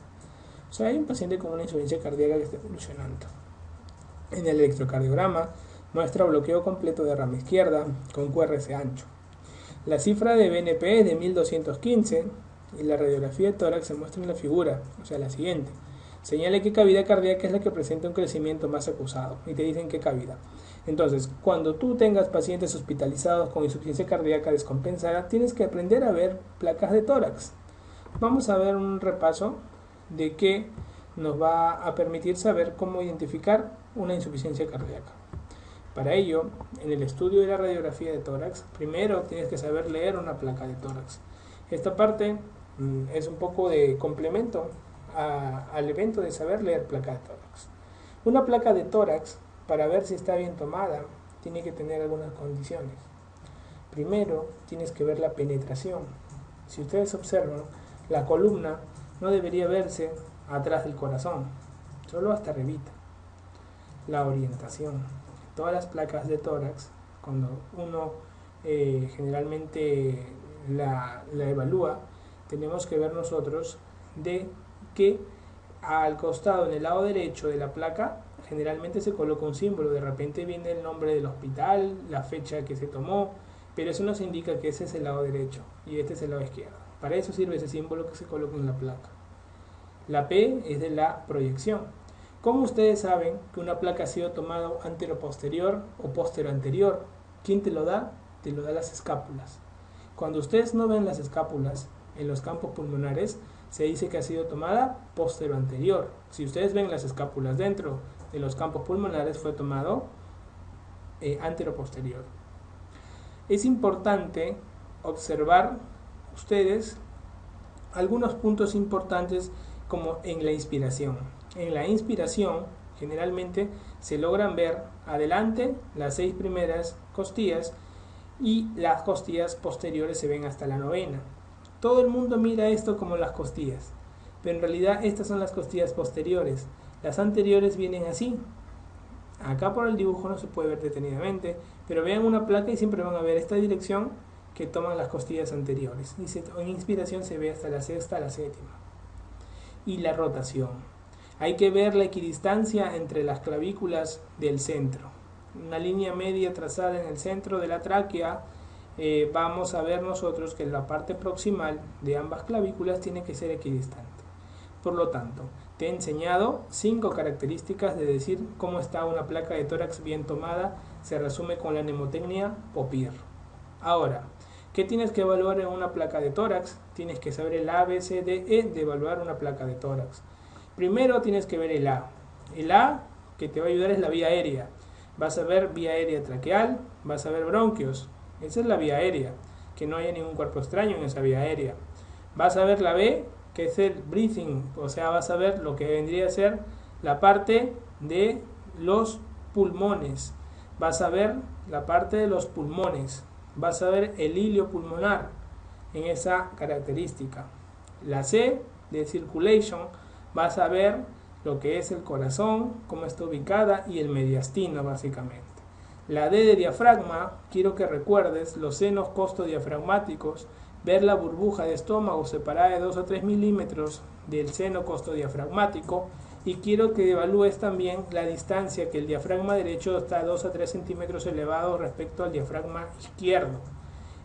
O sea, hay un paciente con una insuficiencia cardíaca que está evolucionando. En el electrocardiograma muestra bloqueo completo de rama izquierda con QRS ancho. La cifra de BNP es de 1215 y la radiografía de tórax se muestra en la figura, o sea, la siguiente. Señale qué cavidad cardíaca es la que presenta un crecimiento más acusado y te dicen qué cavidad. Entonces, cuando tú tengas pacientes hospitalizados con insuficiencia cardíaca descompensada, tienes que aprender a ver placas de tórax. Vamos a ver un repaso de qué nos va a permitir saber cómo identificar una insuficiencia cardíaca. Para ello, en el estudio de la radiografía de tórax, primero tienes que saber leer una placa de tórax. Esta parte es un poco de complemento al evento de saber leer placa de tórax. Una placa de tórax, para ver si está bien tomada, tiene que tener algunas condiciones. Primero, tienes que ver la penetración. Si ustedes observan, la columna no debería verse atrás del corazón, solo hasta arribita. La orientación. Todas las placas de tórax, cuando uno generalmente la evalúa, tenemos que ver nosotros de que al costado, en el lado derecho de la placa, generalmente se coloca un símbolo. De repente viene el nombre del hospital, la fecha que se tomó, pero eso nos indica que ese es el lado derecho y este es el lado izquierdo. Para eso sirve ese símbolo que se coloca en la placa. La P es de la proyección. ¿Cómo ustedes saben que una placa ha sido tomada antero-posterior o postero-anterior? ¿Quién te lo da? Te lo da las escápulas. Cuando ustedes no ven las escápulas en los campos pulmonares, se dice que ha sido tomada postero-anterior. Si ustedes ven las escápulas dentro de los campos pulmonares, fue tomado antero-posterior. Es importante observar ustedes algunos puntos importantes como en la inspiración. En la inspiración generalmente se logran ver adelante las 6 primeras costillas y las costillas posteriores se ven hasta la 9ª. Todo el mundo mira esto como las costillas, pero en realidad estas son las costillas posteriores. Las anteriores vienen así. Acá por el dibujo no se puede ver detenidamente, pero vean una placa y siempre van a ver esta dirección que toman las costillas anteriores. Y en inspiración se ve hasta la 6ª a la 7ª. Y la rotación. Hay que ver la equidistancia entre las clavículas del centro. una línea media trazada en el centro de la tráquea, vamos a ver nosotros que la parte proximal de ambas clavículas tiene que ser equidistante. Por lo tanto, te he enseñado 5 características de decir cómo está una placa de tórax bien tomada. Se resume con la mnemotecnia POPIR. Ahora, ¿qué tienes que evaluar en una placa de tórax? Tienes que saber el A, B, C, D, E de evaluar una placa de tórax. Primero tienes que ver el A. El A que te va a ayudar es la vía aérea. Vas a ver vía aérea traqueal, vas a ver bronquios. Esa es la vía aérea, que no haya ningún cuerpo extraño en esa vía aérea. Vas a ver la B, que es el breathing, o sea, vas a ver lo que vendría a ser la parte de los pulmones. Vas a ver la parte de los pulmones. Vas a ver el hilio pulmonar en esa característica. La C de circulation, vas a ver lo que es el corazón, cómo está ubicada y el mediastino básicamente. La D de diafragma, quiero que recuerdes los senos costodiafragmáticos, ver la burbuja de estómago separada de 2 a 3 milímetros del seno costodiafragmático, y quiero que evalúes también la distancia que el diafragma derecho está a 2 a 3 centímetros elevado respecto al diafragma izquierdo.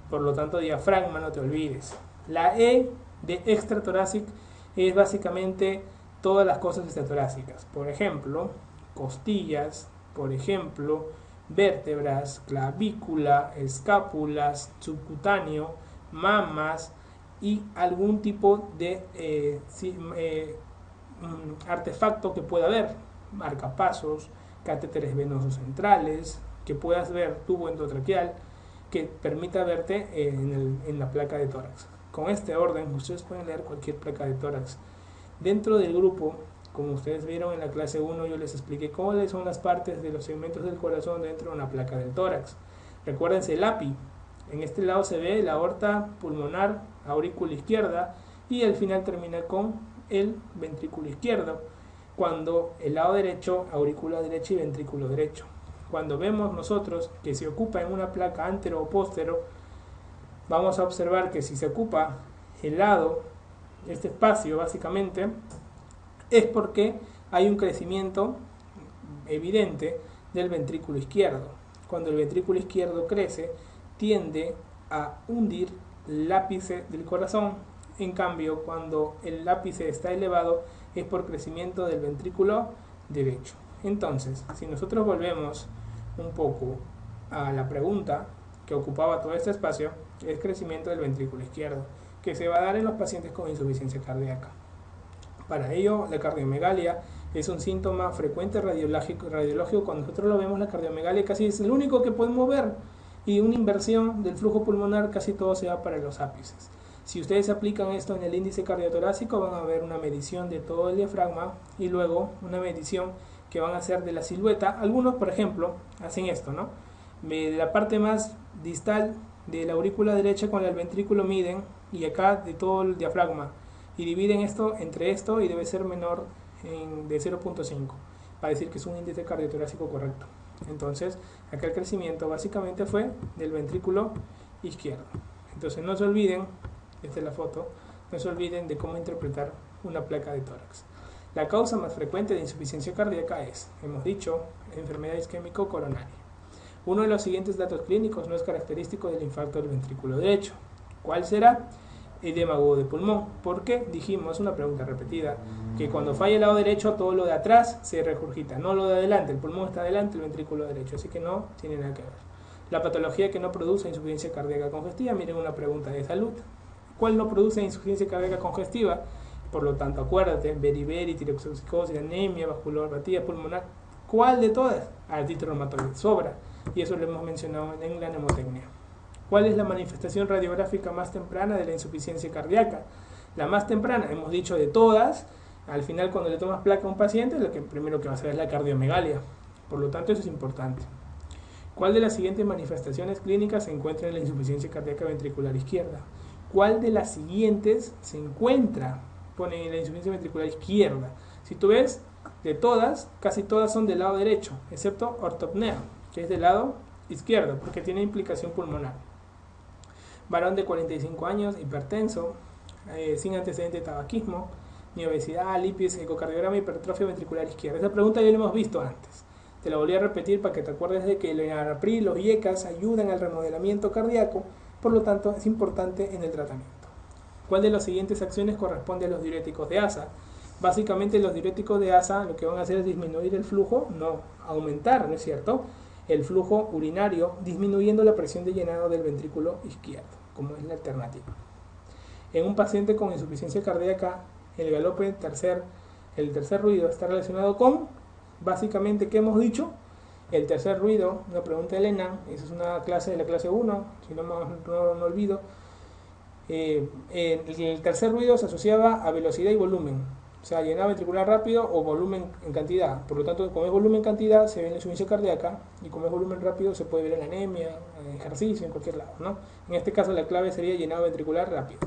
Por lo tanto, diafragma, no te olvides. La E de extratorácico es básicamente todas las cosas extratorácicas. Por ejemplo, costillas, por ejemplo, vértebras, clavícula, escápulas, subcutáneo, mamas y algún tipo de artefacto que pueda haber, marcapasos, catéteres venosos centrales, que puedas ver tubo endotraqueal, que permita verte en la placa de tórax. Con este orden ustedes pueden leer cualquier placa de tórax. Dentro del grupo, como ustedes vieron en la clase 1, yo les expliqué cuáles son las partes de los segmentos del corazón dentro de una placa del tórax. Recuérdense el API. En este lado se ve la aorta pulmonar, aurícula izquierda, y al final termina con el ventrículo izquierdo. Cuando el lado derecho, aurícula derecha y ventrículo derecho. Cuando vemos nosotros que se ocupa en una placa antero o póstero, vamos a observar que si se ocupa el lado, este espacio básicamente, es porque hay un crecimiento evidente del ventrículo izquierdo. Cuando el ventrículo izquierdo crece, tiende a hundir el ápice del corazón. En cambio, cuando el ápice está elevado, es por crecimiento del ventrículo derecho. Entonces, si nosotros volvemos un poco a la pregunta que ocupaba todo este espacio, es crecimiento del ventrículo izquierdo, que se va a dar en los pacientes con insuficiencia cardíaca. Para ello, la cardiomegalia es un síntoma frecuente radiológico. Cuando nosotros lo vemos, la cardiomegalia casi es el único que podemos ver, y una inversión del flujo pulmonar, casi todo se va para los ápices. Si ustedes aplican esto en el índice cardiotorácico, van a ver una medición de todo el diafragma y luego una medición que van a hacer de la silueta. Algunos, por ejemplo, hacen esto, ¿no? De la parte más distal de la aurícula derecha con el ventrículo miden, y acá de todo el diafragma, y dividen esto entre esto, y debe ser menor de 0.5 para decir que es un índice cardiotorácico correcto. Entonces, acá el crecimiento básicamente fue del ventrículo izquierdo. Entonces, no se olviden, esta es la foto, no se olviden de cómo interpretar una placa de tórax. La causa más frecuente de insuficiencia cardíaca es, hemos dicho, enfermedad isquémico-coronaria. Uno de los siguientes datos clínicos no es característico del infarto del ventrículo derecho. ¿Cuál será? Edema agudo de pulmón. ¿Por qué? Dijimos, una pregunta repetida, que cuando falla el lado derecho, todo lo de atrás se regurgita, no lo de adelante. El pulmón está adelante, el ventrículo derecho, así que no tiene nada que ver. La patología que no produce insuficiencia cardíaca congestiva, miren una pregunta de salud. ¿Cuál no produce insuficiencia cardíaca congestiva? Por lo tanto, acuérdate, beriberi, tiroxicosis, anemia, vasculopatía pulmonar. ¿Cuál de todas? Artritis reumatoide, sobra. Y eso lo hemos mencionado en la mnemotecnia. ¿Cuál es la manifestación radiográfica más temprana de la insuficiencia cardíaca? La más temprana, hemos dicho de todas, al final cuando le tomas placa a un paciente, lo que primero que vas a ver es la cardiomegalia. Por lo tanto, eso es importante. ¿Cuál de las siguientes manifestaciones clínicas se encuentra en la insuficiencia cardíaca ventricular izquierda? ¿Cuál de las siguientes se encuentra, pone en la insuficiencia ventricular izquierda? Si tú ves, de todas, casi todas son del lado derecho, excepto ortopnea, que es del lado izquierdo, porque tiene implicación pulmonar. Varón de 45 años, hipertenso, sin antecedente de tabaquismo, ni obesidad, lipis, ecocardiograma, hipertrofia ventricular izquierda. Esa pregunta ya la hemos visto antes. Te lo volví a repetir para que te acuerdes de que el enalapril, los IECAS ayudan al remodelamiento cardíaco, por lo tanto es importante en el tratamiento. ¿Cuál de las siguientes acciones corresponde a los diuréticos de asa? Básicamente los diuréticos de asa lo que van a hacer es disminuir el flujo, no aumentar, ¿no es cierto?, el flujo urinario, disminuyendo la presión de llenado del ventrículo izquierdo, como es la alternativa. En un paciente con insuficiencia cardíaca, el galope el tercer ruido está relacionado con, básicamente, ¿qué hemos dicho? El tercer ruido, una pregunta de Elena, esa es una clase de la clase 1, si no olvido. El tercer ruido se asociaba a velocidad y volumen, o sea, llenado ventricular rápido o volumen en cantidad. Por lo tanto, como es volumen en cantidad, se ve en la insuficiencia cardíaca, y como es volumen rápido, se puede ver en la anemia, en ejercicio, en cualquier lado, ¿no? En este caso, la clave sería llenado ventricular rápido.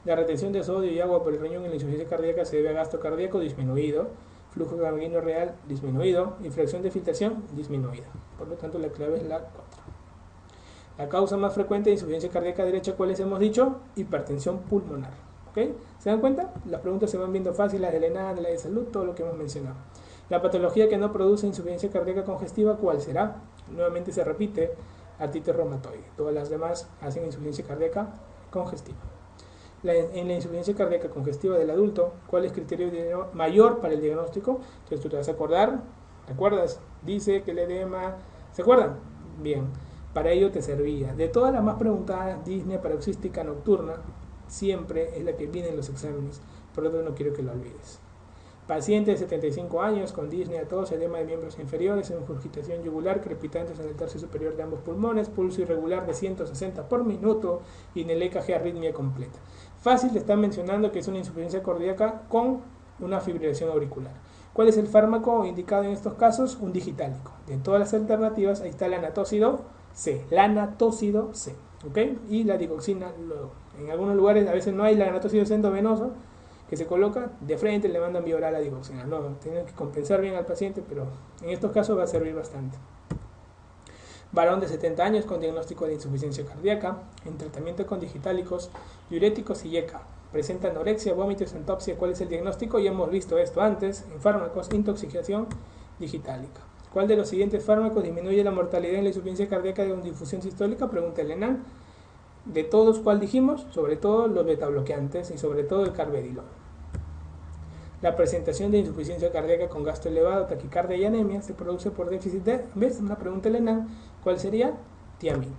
La retención de sodio y agua por el riñón en la insuficiencia cardíaca se debe a gasto cardíaco disminuido, flujo sanguíneo real disminuido y fracción de filtración disminuida. Por lo tanto, la clave es la 4. La causa más frecuente de insuficiencia cardíaca derecha, ¿cuáles hemos dicho? Hipertensión pulmonar. ¿Okay? ¿Se dan cuenta? Las preguntas se van viendo fáciles, las de Elena, la de salud, todo lo que hemos mencionado. La patología que no produce insuficiencia cardíaca congestiva, ¿cuál será? Nuevamente se repite, artritis reumatoide. Todas las demás hacen insuficiencia cardíaca congestiva. En la insuficiencia cardíaca congestiva del adulto, ¿cuál es el criterio mayor para el diagnóstico? Entonces tú te vas a acordar, ¿te acuerdas? Dice que el edema, ¿se acuerdan? Bien, para ello te servía. De todas las más preguntadas, disnea paroxística nocturna siempre es la que viene en los exámenes, por lo tanto no quiero que lo olvides. Paciente de 75 años con disnea, tos, edema de miembros inferiores, ingurgitación yugular, crepitantes en el tercio superior de ambos pulmones, pulso irregular de 160 por minuto y en el EKG arritmia completa. Fácil, te están mencionando que es una insuficiencia cardíaca con una fibrilación auricular. ¿Cuál es el fármaco indicado en estos casos? Un digitálico. De todas las alternativas, ahí está el anatócido C, ¿ok? Y la digoxina luego. En algunos lugares a veces no hay el anatócido C endovenoso que se coloca, de frente le mandan vía oral la digoxina. No, tienen que compensar bien al paciente, pero en estos casos va a servir bastante. Varón de 70 años con diagnóstico de insuficiencia cardíaca, en tratamiento con digitálicos, diuréticos y IECA. Presenta anorexia, vómitos, autopsia. ¿Cuál es el diagnóstico? Ya hemos visto esto antes. En fármacos, intoxicación digitálica. ¿Cuál de los siguientes fármacos disminuye la mortalidad en la insuficiencia cardíaca de difusión sistólica? Pregunta Elena. De todos, ¿cuál dijimos? Sobre todo los betabloqueantes y sobre todo el carvedilol. La presentación de insuficiencia cardíaca con gasto elevado, taquicardia y anemia se produce por déficit de, ¿ves? Una pregunta Elena. ¿Cuál sería? Tiamina.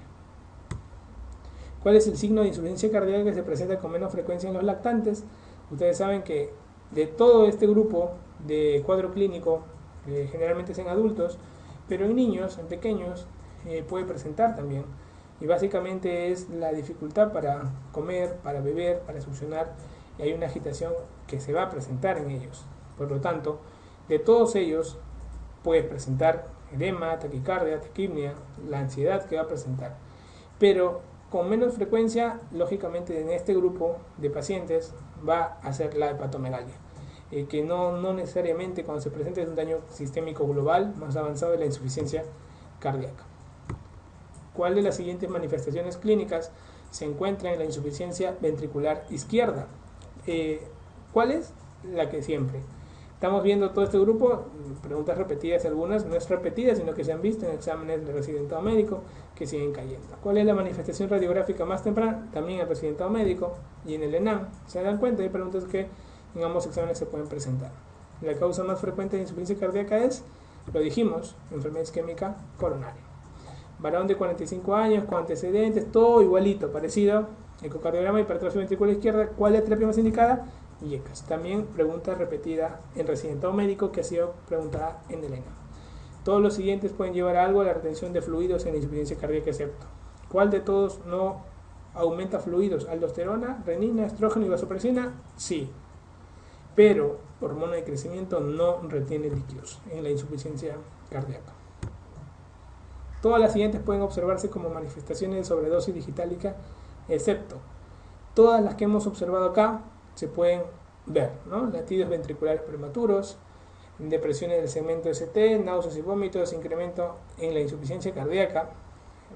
¿Cuál es el signo de insuficiencia cardíaca que se presenta con menos frecuencia en los lactantes? Ustedes saben que de todo este grupo de cuadro clínico, generalmente es en adultos, pero en niños, en pequeños, puede presentar también. Y básicamente es la dificultad para comer, para beber, para succionar, y hay una agitación que se va a presentar en ellos. Por lo tanto, de todos ellos puede presentar edema, taquicardia, taquipnea, la ansiedad que va a presentar. Pero con menos frecuencia, lógicamente en este grupo de pacientes va a ser la hepatomegalia, que no necesariamente cuando se presenta es un daño sistémico global más avanzado de la insuficiencia cardíaca. ¿Cuál de las siguientes manifestaciones clínicas se encuentra en la insuficiencia ventricular izquierda? ¿Cuál es? La que siempre. Estamos viendo todo este grupo, preguntas repetidas algunas, no es repetidas, sino que se han visto en exámenes de residentado médico que siguen cayendo. ¿Cuál es la manifestación radiográfica más temprana? También en residentado médico y en el ENAM. ¿Se dan cuenta? Hay preguntas que en ambos exámenes se pueden presentar. La causa más frecuente de insuficiencia cardíaca es, lo dijimos, enfermedad isquémica coronaria. Varón de 45 años, con antecedentes, todo igualito, parecido, ecocardiograma, hipertrofia ventricular izquierda. ¿Cuál es la terapia más indicada? IECAS. También pregunta repetida en residentado médico que ha sido preguntada en el ENA. Todos los siguientes pueden llevar a algo a la retención de fluidos en insuficiencia cardíaca excepto. ¿Cuál de todos no aumenta fluidos? ¿Aldosterona, renina, estrógeno y vasopresina? Sí. Pero hormona de crecimiento no retiene líquidos en la insuficiencia cardíaca. Todas las siguientes pueden observarse como manifestaciones de sobredosis digitálica, excepto todas las que hemos observado acá se pueden ver, ¿no? Latidos ventriculares prematuros, depresiones del segmento ST, náuseas y vómitos, incremento en la insuficiencia cardíaca,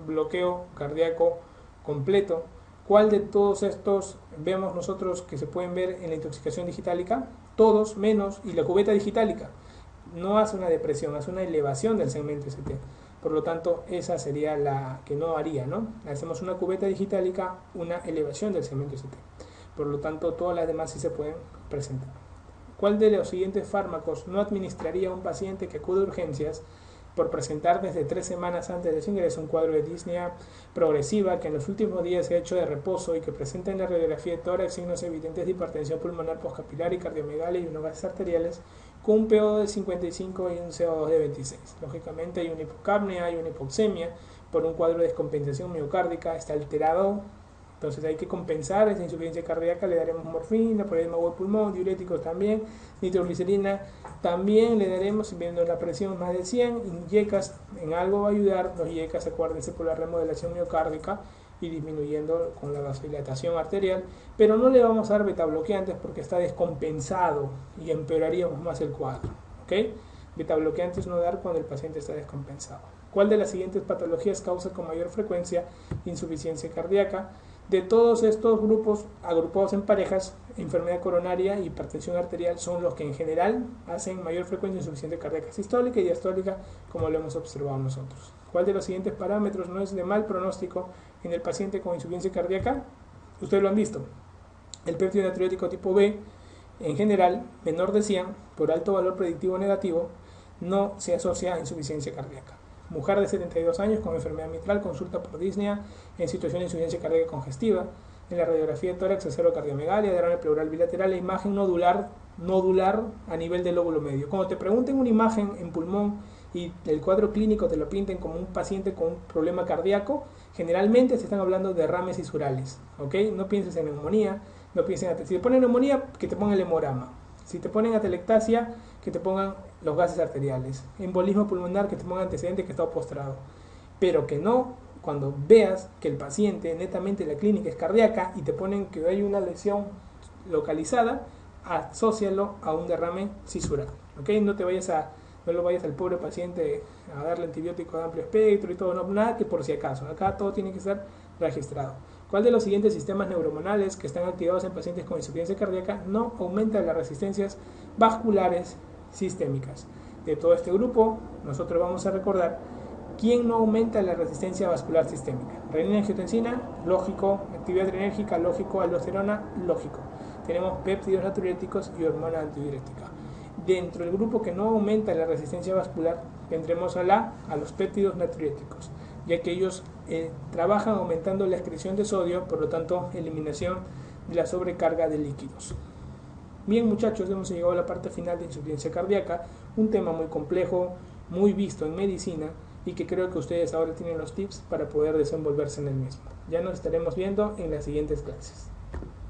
bloqueo cardíaco completo. ¿Cuál de todos estos vemos nosotros que se pueden ver en la intoxicación digitálica? Todos menos, y la cubeta digitálica. no hace una depresión, hace una elevación del segmento ST. Por lo tanto, esa sería la que no haría, ¿no? Hacemos una cubeta digitálica, una elevación del segmento ST. Por lo tanto, todas las demás sí se pueden presentar. ¿Cuál de los siguientes fármacos no administraría a un paciente que acude a urgencias por presentar desde 3 semanas antes de su ingreso un cuadro de disnea progresiva que en los últimos días se ha hecho de reposo y que presenta en la radiografía de tórax signos evidentes de hipertensión pulmonar postcapilar y cardiomegalia y unos gases arteriales con un PO de 55 y un CO2 de 26? Lógicamente hay una hipocapnia, hay una hipoxemia por un cuadro de descompensación miocárdica, está alterado. Entonces hay que compensar esa insuficiencia cardíaca, le daremos morfina, por edema del pulmón, diuréticos también, nitroglicerina también le daremos, viendo la presión más de 100, INJECAS en algo va a ayudar, los INJECAS acuérdense por la remodelación miocárdica y disminuyendo con la vasodilatación arterial, pero no le vamos a dar betabloqueantes porque está descompensado y empeoraríamos más el cuadro, ¿ok? Betabloqueantes no dar cuando el paciente está descompensado. ¿Cuál de las siguientes patologías causa con mayor frecuencia insuficiencia cardíaca? De todos estos grupos agrupados en parejas, enfermedad coronaria y hipertensión arterial son los que en general hacen mayor frecuencia de insuficiencia cardíaca sistólica y diastólica, como lo hemos observado nosotros. ¿Cuál de los siguientes parámetros no es de mal pronóstico en el paciente con insuficiencia cardíaca? Ustedes lo han visto. El péptido natriurético tipo B, en general, menor de 100, por alto valor predictivo negativo, no se asocia a insuficiencia cardíaca. Mujer de 72 años con enfermedad mitral, consulta por disnea en situación de insuficiencia cardíaca congestiva. En la radiografía de tórax, cero cardiomegalia, derrame pleural bilateral e imagen nodular a nivel del lóbulo medio. Cuando te pregunten una imagen en pulmón y el cuadro clínico te lo pinten como un paciente con un problema cardíaco, generalmente se están hablando de derrames isurales, ¿ok? No pienses en neumonía, no pienses en... Si te ponen neumonía, que te pongan el hemograma. Si te ponen atelectasia, que te pongan los gases arteriales. Embolismo pulmonar, que te pongan antecedente que está postrado. Pero que no, cuando veas que el paciente netamente la clínica es cardíaca y te ponen que hay una lesión localizada, asócialo a un derrame cisural. ¿Ok? No lo vayas al pobre paciente a darle antibiótico de amplio espectro y todo, no, nada que por si acaso. Acá todo tiene que ser registrado. ¿Cuál de los siguientes sistemas neurohormonales que están activados en pacientes con insuficiencia cardíaca no aumenta las resistencias vasculares sistémicas? De todo este grupo, nosotros vamos a recordar quién no aumenta la resistencia vascular sistémica. Renina, angiotensina, lógico. Actividad adrenérgica, lógico. Aldosterona, lógico. Tenemos péptidos natriuréticos y hormona antidiurética. Dentro del grupo que no aumenta la resistencia vascular, tendremos a los péptidos natriuréticos, ya que ellos trabajan aumentando la excreción de sodio, por lo tanto, eliminación de la sobrecarga de líquidos. Bien, muchachos, hemos llegado a la parte final de insuficiencia cardíaca, un tema muy complejo, muy visto en medicina y que creo que ustedes ahora tienen los tips para poder desenvolverse en el mismo. Ya nos estaremos viendo en las siguientes clases.